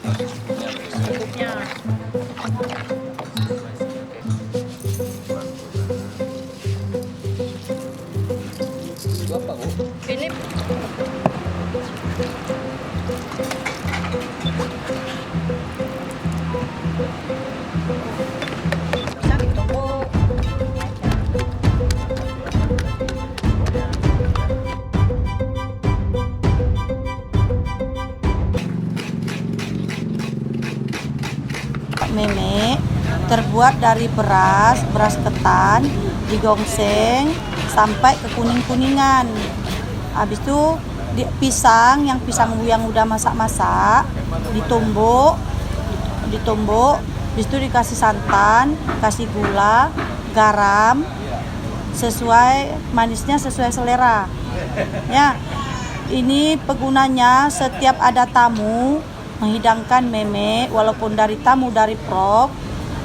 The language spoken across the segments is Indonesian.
Cukupnya. Itu apa, Bu? Ini bisa ditumbuk. Meme terbuat dari beras ketan, digongseng sampai ke kuning-kuningan. Habis itu pisang yang udah masak-masak ditumbuk, habis itu dikasih santan, kasih gula, garam, manisnya sesuai selera. Ya, ini pegunanya setiap ada tamu menghidangkan meme, walaupun dari tamu dari Prok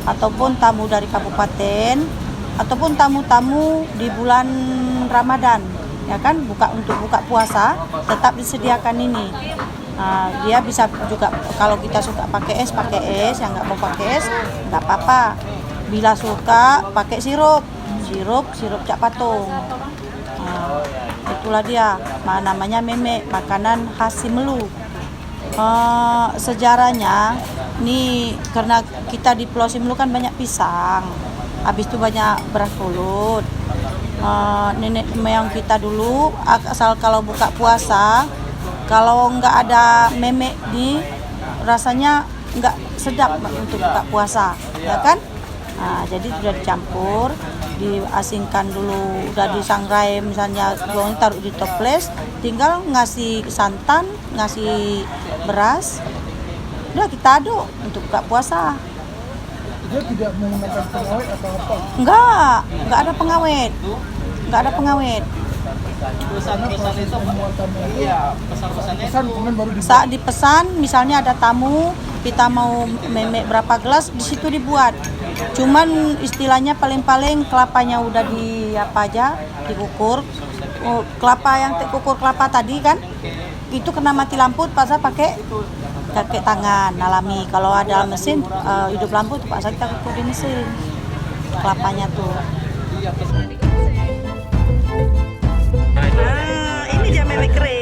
ataupun tamu dari kabupaten ataupun tamu-tamu di bulan Ramadan, ya kan, untuk buka puasa tetap disediakan ini. Nah, dia bisa juga kalau kita suka pakai es, yang nggak mau pakai es nggak apa-apa. Bila suka pakai sirup Cak Patung. Nah, itulah dia namanya meme, makanan khas Simelu. Sejarahnya nih, karena kita di Pulau Simelu kan banyak pisang, habis itu banyak beras pulut. Nenek moyang kita dulu asal kalau buka puasa, kalau nggak ada meme rasanya nggak sedap untuk buka puasa, ya kan? Nah, jadi sudah dicampur, diasingkan dulu, udah disangrai, misalnya taruh di toples, tinggal ngasih santan, ngasih beras, udah kita aduk untuk buka puasa. Dia tidak menggunakan pengawet atau apa? Enggak ada pengawet. Pesan-pesan itu Pembuatannya itu, iya, pesan-pesannya pesan itu kemudian baru Saat dipesan, misalnya ada tamu, kita mau meme berapa gelas, di situ dibuat. Cuman istilahnya paling-paling kelapanya udah dikukur. Kelapa yang kukur kelapa tadi kan, itu kena mati lampu, pasal pakai tangan alami. Kalau ada mesin hidup lampu, pasal kita kukur di mesin kelapanya tuh. Ini dia meme kering.